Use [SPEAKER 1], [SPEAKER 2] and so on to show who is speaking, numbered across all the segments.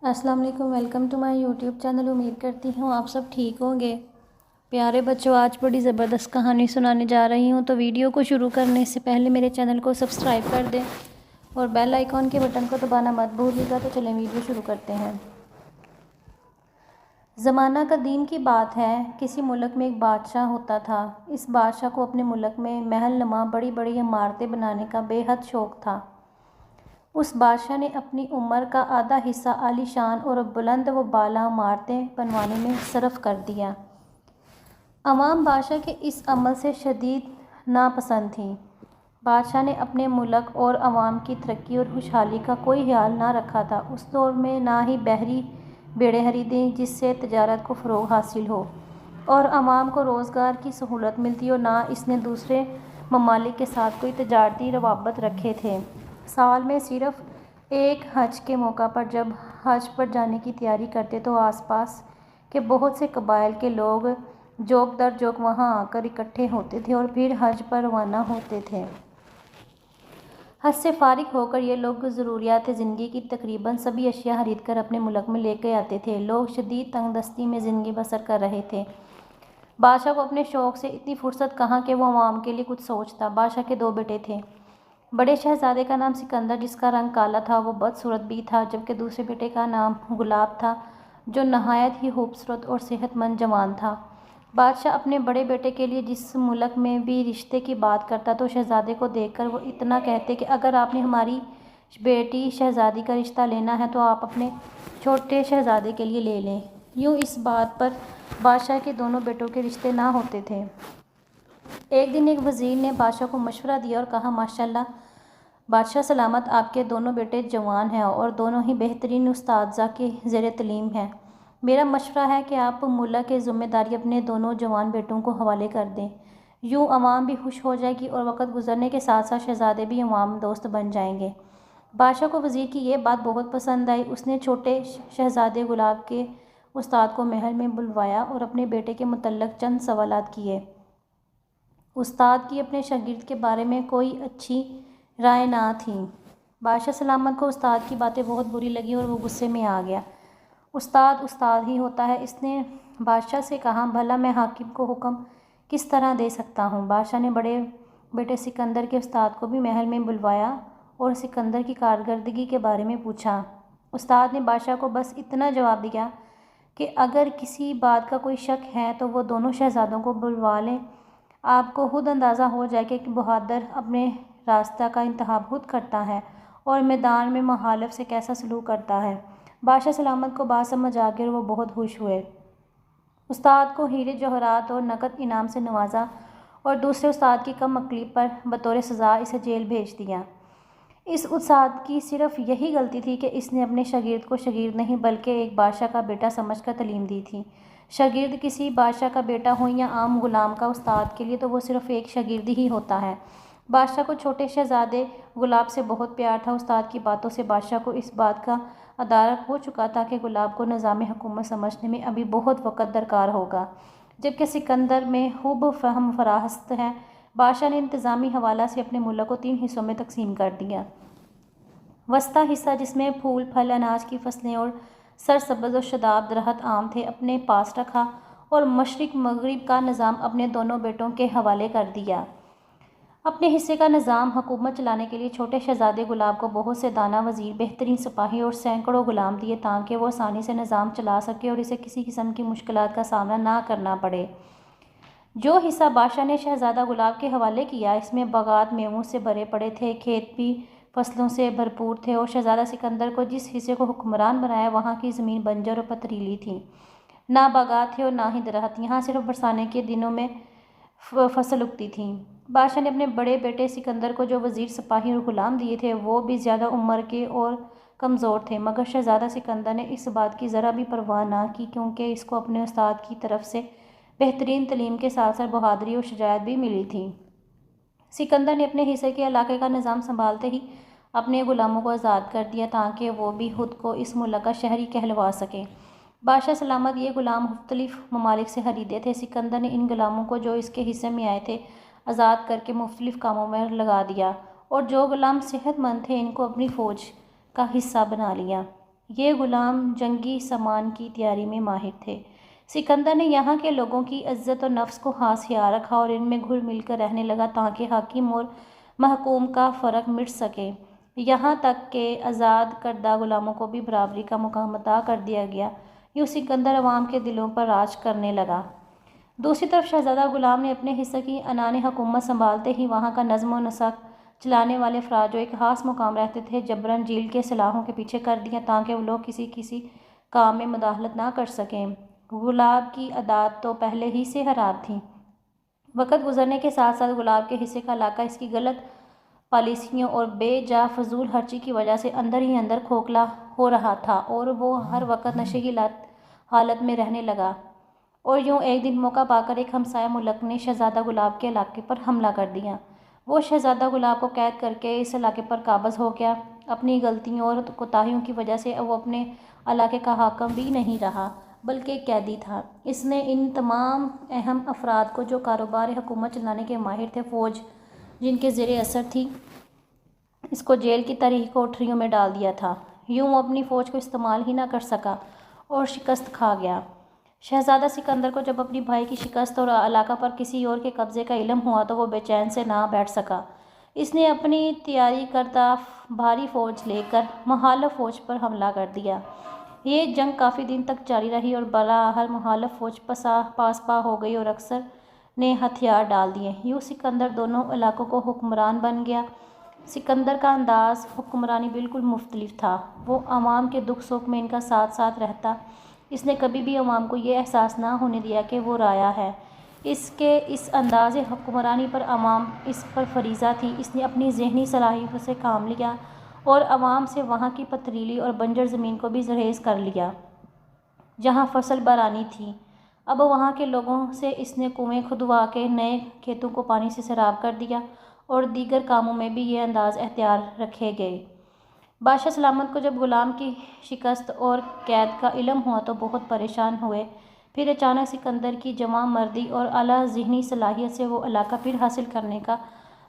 [SPEAKER 1] السلام علیکم، welcome to my YouTube channel. امید کرتی ہوں آپ سب ٹھیک ہوں گے۔ پیارے بچوں، آج بڑی زبردست کہانی سنانے جا رہی ہوں، تو ویڈیو کو شروع کرنے سے پہلے میرے چینل کو سبسکرائب کر دیں اور بیل آئیکن کے بٹن کو دبانا مت بھولیے گا۔ تو چلیں ویڈیو شروع کرتے ہیں۔ زمانہ قدیم کی بات ہے، کسی ملک میں ایک بادشاہ ہوتا تھا۔ اس بادشاہ کو اپنے ملک میں محل نما بڑی بڑی عمارتیں بنانے کا بے حد شوق تھا۔ اس بادشاہ نے اپنی عمر کا آدھا حصہ عالی شان اور بلند و بالا عمارتیں بنوانے میں صرف کر دیا۔ عوام بادشاہ کے اس عمل سے شدید ناپسند تھی۔ بادشاہ نے اپنے ملک اور عوام کی ترقی اور خوشحالی کا کوئی خیال نہ رکھا تھا۔ اس دور میں نہ ہی بحری بیڑیں خریدیں جس سے تجارت کو فروغ حاصل ہو اور عوام کو روزگار کی سہولت ملتی، اور نہ اس نے دوسرے ممالک کے ساتھ کوئی تجارتی روابط رکھے تھے۔ سال میں صرف ایک حج کے موقع پر جب حج پر جانے کی تیاری کرتے تو آس پاس کے بہت سے قبائل کے لوگ جوک در جوک وہاں آ کر اکٹھے ہوتے تھے اور پھر حج پر روانہ ہوتے تھے۔ حج سے فارغ ہو کر یہ لوگ ضروریات زندگی کی تقریباً سبھی اشیاء خرید کر اپنے ملک میں لے کے آتے تھے۔ لوگ شدید تنگ دستی میں زندگی بسر کر رہے تھے۔ بادشاہ کو اپنے شوق سے اتنی فرصت کہاں کہ وہ عوام کے لیے کچھ سوچتا۔ بادشاہ کے دو بیٹے تھے۔ بڑے شہزادے کا نام سکندر جس کا رنگ کالا تھا، وہ بدصورت بھی تھا، جبکہ دوسرے بیٹے کا نام گلاب تھا جو نہایت ہی خوبصورت اور صحت مند جوان تھا۔ بادشاہ اپنے بڑے بیٹے کے لیے جس ملک میں بھی رشتے کی بات کرتا تو شہزادے کو دیکھ کر وہ اتنا کہتے کہ اگر آپ نے ہماری بیٹی شہزادی کا رشتہ لینا ہے تو آپ اپنے چھوٹے شہزادے کے لیے لے لیں۔ یوں اس بات پر بادشاہ کے دونوں بیٹوں کے رشتے نہ ہوتے تھے۔ ایک دن ایک وزیر نے بادشاہ کو مشورہ دیا اور کہا، ماشاءاللہ بادشاہ سلامت، آپ کے دونوں بیٹے جوان ہیں اور دونوں ہی بہترین اساتذہ کے زیر تعلیم ہیں۔ میرا مشورہ ہے کہ آپ ملک کی ذمہ داری اپنے دونوں جوان بیٹوں کو حوالے کر دیں۔ یوں عوام بھی خوش ہو جائے گی اور وقت گزرنے کے ساتھ ساتھ شہزادے بھی عوام دوست بن جائیں گے۔ بادشاہ کو وزیر کی یہ بات بہت پسند آئی۔ اس نے چھوٹے شہزادے گلاب کے استاد کو محل میں بلوایا اور اپنے بیٹے کے متعلق چند سوالات کیے۔ استاد کی اپنے شاگرد کے بارے میں کوئی اچھی رائے نہ تھی۔ بادشاہ سلامت کو استاد کی باتیں بہت بری لگیں اور وہ غصے میں آ گیا۔ استاد استاد ہی ہوتا ہے، اس نے بادشاہ سے کہا، بھلا میں حاکم کو حکم کس طرح دے سکتا ہوں۔ بادشاہ نے بڑے بیٹے سکندر کے استاد کو بھی محل میں بلوایا اور سکندر کی کارکردگی کے بارے میں پوچھا۔ استاد نے بادشاہ کو بس اتنا جواب دیا کہ اگر کسی بات کا کوئی شک ہے تو وہ دونوں شہزادوں کو بلوا لیں، آپ کو خود اندازہ ہو جائے کہ بہادر اپنے راستہ کا انتخاب خود کرتا ہے اور میدان میں مخالف سے کیسا سلوک کرتا ہے۔ بادشاہ سلامت کو بات سمجھ آ گئی اور وہ بہت خوش ہوئے۔ استاد کو ہیرے جواہرات اور نقد انعام سے نوازا اور دوسرے استاد کی کم عقلی پر بطور سزا اسے جیل بھیج دیا۔ اس استاد کی صرف یہی غلطی تھی کہ اس نے اپنے شاگرد کو شاگرد نہیں بلکہ ایک بادشاہ کا بیٹا سمجھ کر تعلیم دی تھی۔ شاگرد کسی بادشاہ کا بیٹا ہو یا عام غلام کا، استاد کے لیے تو وہ صرف ایک شاگرد ہی ہوتا ہے۔ بادشاہ کو چھوٹے شہزادے گلاب سے بہت پیار تھا۔ استاد کی باتوں سے بادشاہ کو اس بات کا ادراک ہو چکا تھا کہ گلاب کو نظام حکومت سمجھنے میں ابھی بہت وقت درکار ہوگا، جبکہ سکندر میں خوب فہم فراست ہے۔ بادشاہ نے انتظامی حوالہ سے اپنے ملک کو 3 حصوں میں تقسیم کر دیا۔ وسطی حصہ جس میں پھول پھل، اناج کی فصلیں اور سرسبز و شاداب درخت عام تھے اپنے پاس رکھا اور مشرق مغرب کا نظام اپنے دونوں بیٹوں کے حوالے کر دیا۔ اپنے حصے کا نظام حکومت چلانے کے لیے چھوٹے شہزادے گلاب کو بہت سے دانا وزیر، بہترین سپاہی اور سینکڑوں غلام دیے تاکہ وہ آسانی سے نظام چلا سکے اور اسے کسی قسم کی مشکلات کا سامنا نہ کرنا پڑے۔ جو حصہ بادشاہ نے شہزادہ گلاب کے حوالے کیا، اس میں باغات میووں سے بھرے پڑے تھے، کھیت بھی فصلوں سے بھرپور تھے، اور شہزادہ سکندر کو جس حصے کو حکمران بنایا وہاں کی زمین بنجر اور پتھریلی تھی، نہ باغات تھے اور نہ ہی درخت، یہاں صرف برسانے کے دنوں میں فصل اگتی تھی۔ بادشاہ نے اپنے بڑے بیٹے سکندر کو جو وزیر، سپاہی اور غلام دیے تھے وہ بھی زیادہ عمر کے اور کمزور تھے، مگر شہزادہ سکندر نے اس بات کی ذرا بھی پرواہ نہ کی کیونکہ اس کو اپنے استاد کی طرف سے بہترین تعلیم کے ساتھ ساتھ بہادری اور شجاعت بھی ملی تھی۔ سکندر نے اپنے حصے کے علاقے کا نظام سنبھالتے ہی اپنے غلاموں کو آزاد کر دیا تاکہ وہ بھی خود کو اس ملک کا شہری کہلوا سکیں۔ بادشاہ سلامت یہ غلام مختلف ممالک سے خریدے تھے۔ سکندر نے ان غلاموں کو جو اس کے حصے میں آئے تھے آزاد کر کے مختلف کاموں میں لگا دیا، اور جو غلام صحت مند تھے ان کو اپنی فوج کا حصہ بنا لیا۔ یہ غلام جنگی سامان کی تیاری میں ماہر تھے۔ سکندر نے یہاں کے لوگوں کی عزت و نفس کو خاص خیال رکھا اور ان میں گھل مل کر رہنے لگا تاکہ حاکم اور محکوم کا فرق مٹ سکے، یہاں تک کہ آزاد کردہ غلاموں کو بھی برابری کا مقام عطا کر دیا گیا۔ یوں سکندر عوام کے دلوں پر راج کرنے لگا۔ دوسری طرف شہزادہ غلام نے اپنے حصے کی عنان حکومت سنبھالتے ہی وہاں کا نظم و نسق چلانے والے افراد جو ایک خاص مقام رہتے تھے جبراً جیل کے سلاخوں کے پیچھے کر دیا تاکہ وہ لوگ کسی کام میں مداخلت نہ کر سکیں۔ گلاب کی عادات تو پہلے ہی سے خراب تھیں۔ وقت گزرنے کے ساتھ ساتھ گلاب کے حصے کا علاقہ اس کی غلط پالیسیوں اور بے جا فضول خرچی کی وجہ سے اندر ہی اندر کھوکھلا ہو رہا تھا اور وہ ہر وقت نشے کی حالت میں رہنے لگا۔ اور یوں ایک دن موقع پا کر ایک ہمسایہ ملک نے شہزادہ گلاب کے علاقے پر حملہ کر دیا۔ وہ شہزادہ گلاب کو قید کر کے اس علاقے پر قابض ہو گیا۔ اپنی غلطیوں اور کوتاہیوں کی وجہ سے وہ اپنے علاقے کا حاکم بھی نہیں رہا بلکہ ایک قیدی تھا۔ اس نے ان تمام اہم افراد کو جو کاروبار حکومت چلانے کے ماہر تھے، فوج جن کے زیر اثر تھی، اس کو جیل کی تاریخی کوٹھریوں میں ڈال دیا تھا۔ یوں وہ اپنی فوج کو استعمال ہی نہ کر سکا اور شکست کھا گیا۔ شہزادہ سکندر کو جب اپنی بھائی کی شکست اور علاقہ پر کسی اور کے قبضے کا علم ہوا تو وہ بے چین سے نہ بیٹھ سکا۔ اس نے اپنی تیاری کردہ بھاری فوج لے کر مخالف فوج پر حملہ کر دیا۔ یہ جنگ کافی دن تک جاری رہی اور بلاآخر مخالف فوج پاس پا ہو گئی اور اکثر نے ہتھیار ڈال دیے۔ یوں سکندر دونوں علاقوں کو حکمران بن گیا۔ سکندر کا انداز حکمرانی بالکل مختلف تھا۔ وہ عوام کے دکھ سکھ میں ان کا ساتھ ساتھ رہتا۔ اس نے کبھی بھی عوام کو یہ احساس نہ ہونے دیا کہ وہ رایا ہے۔ اس کے اس انداز حکمرانی پر عوام اس پر فریضہ تھی۔ اس نے اپنی ذہنی صلاحیتوں سے کام لیا اور عوام سے وہاں کی پتھریلی اور بنجر زمین کو بھی زرخیز کر لیا جہاں فصل بارانی تھی۔ اب وہاں کے لوگوں سے اس نے کنویں کھدوا کے نئے کھیتوں کو پانی سے سیراب کر دیا اور دیگر کاموں میں بھی یہ انداز اختیار رکھے گئے۔ بادشاہ سلامت کو جب غلام کی شکست اور قید کا علم ہوا تو بہت پریشان ہوئے۔ پھر اچانک سکندر کی جواں مردی اور اعلیٰ ذہنی صلاحیت سے وہ علاقہ پھر حاصل کرنے کا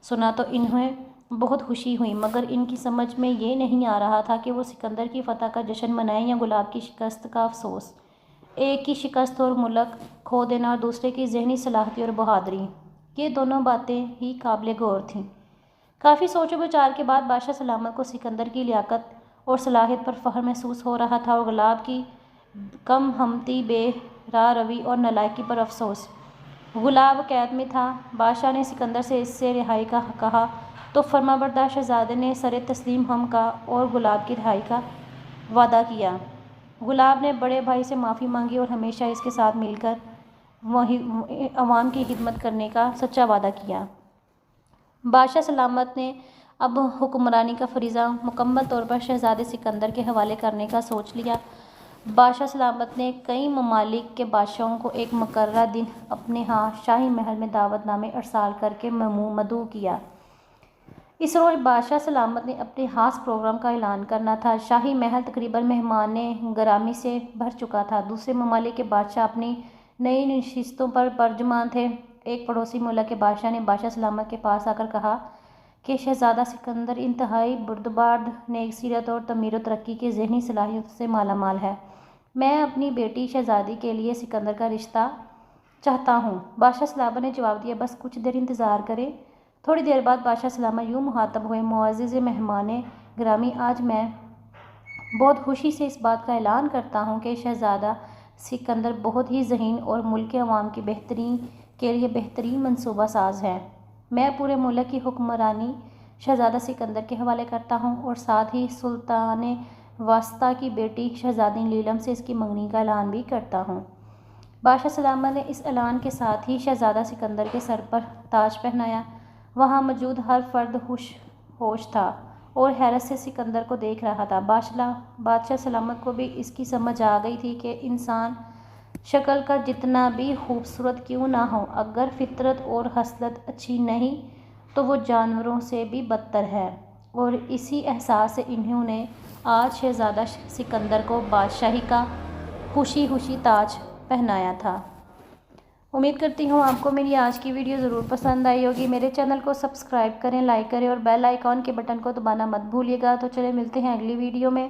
[SPEAKER 1] سنا تو انہیں بہت خوشی ہوئی، مگر ان کی سمجھ میں یہ نہیں آ رہا تھا کہ وہ سکندر کی فتح کا جشن منائیں یا گلاب کی شکست کا افسوس۔ ایک کی شکست اور ملک کھو دینا اور دوسرے کی ذہنی صلاحیت اور بہادری، یہ دونوں باتیں ہی قابل غور تھیں۔ کافی سوچ و بچار کے بعد بادشاہ سلامت کو سکندر کی لیاقت اور صلاحیت پر فخر محسوس ہو رہا تھا اور گلاب کی کم ہمتی، بے راہ روی اور نالائکی پر افسوس۔ گلاب قید میں تھا۔ بادشاہ نے سکندر سے اس سے رہائی کا کہا تو فرمانبردار شہزادے نے سر تسلیم خم کہا اور گلاب کی رہائی کا وعدہ کیا۔ گلاب نے بڑے بھائی سے معافی مانگی اور ہمیشہ اس کے ساتھ مل کر عوام کی خدمت کرنے کا سچا وعدہ کیا۔ بادشاہ سلامت نے اب حکمرانی کا فریضہ مکمل طور پر شہزادے سکندر کے حوالے کرنے کا سوچ لیا۔ بادشاہ سلامت نے کئی ممالک کے بادشاہوں کو ایک مقررہ دن اپنے ہاں شاہی محل میں دعوت نامے ارسال کر کے مدعو کیا۔ اس روز بادشاہ سلامت نے اپنے خاص پروگرام کا اعلان کرنا تھا۔ شاہی محل تقریباً مہمان گرامی سے بھر چکا تھا۔ دوسرے ممالک کے بادشاہ اپنی نئی نشستوں پر پرجمان تھے۔ ایک پڑوسی ملک کے بادشاہ نے بادشاہ سلامت کے پاس آ کر کہا کہ شہزادہ سکندر انتہائی بردبار، نیک سیرت اور تعمیر و ترقی کی ذہنی صلاحیت سے مالا مال ہے۔ میں اپنی بیٹی شہزادی کے لیے سکندر کا رشتہ چاہتا ہوں۔ بادشاہ سلامت نے جواب دیا، بس کچھ دیر انتظار کریں۔ تھوڑی دیر بعد بادشاہ سلامت یوں مخاطب ہوئے، معزز مہمان گرامی، آج میں بہت خوشی سے اس بات کا اعلان کرتا ہوں کہ شہزادہ سکندر بہت ہی ذہین اور ملک کے عوام کی بہتری کے لیے بہترین منصوبہ ساز ہے۔ میں پورے ملک کی حکمرانی شہزادہ سکندر کے حوالے کرتا ہوں اور ساتھ ہی سلطان وسطیٰ کی بیٹی شہزادی نیلم سے اس کی منگنی کا اعلان بھی کرتا ہوں۔ بادشاہ سلامت نے اس اعلان کے ساتھ ہی شہزادہ سکندر کے سر پر تاج پہنایا۔ وہاں موجود ہر فرد ہوش تھا اور حیرت سے سکندر کو دیکھ رہا تھا۔ بادشاہ سلامت کو بھی اس کی سمجھ آ گئی تھی کہ انسان شکل کا جتنا بھی خوبصورت کیوں نہ ہو، اگر فطرت اور خصلت اچھی نہیں تو وہ جانوروں سے بھی بدتر ہے، اور اسی احساس سے انہوں نے آج شہزادہ سکندر کو بادشاہی کا خوشی خوشی تاج پہنایا تھا۔ امید کرتی ہوں آپ کو میری آج کی ویڈیو ضرور پسند آئی ہوگی۔ میرے چینل کو سبسکرائب کریں، لائک کریں اور بیل آئیکن کے بٹن کو دبانا مت بھولیے گا۔ تو چلے ملتے ہیں اگلی ویڈیو میں۔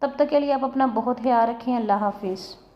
[SPEAKER 1] تب تک کے لیے آپ اپنا بہت خیال رکھیں۔ اللہ حافظ۔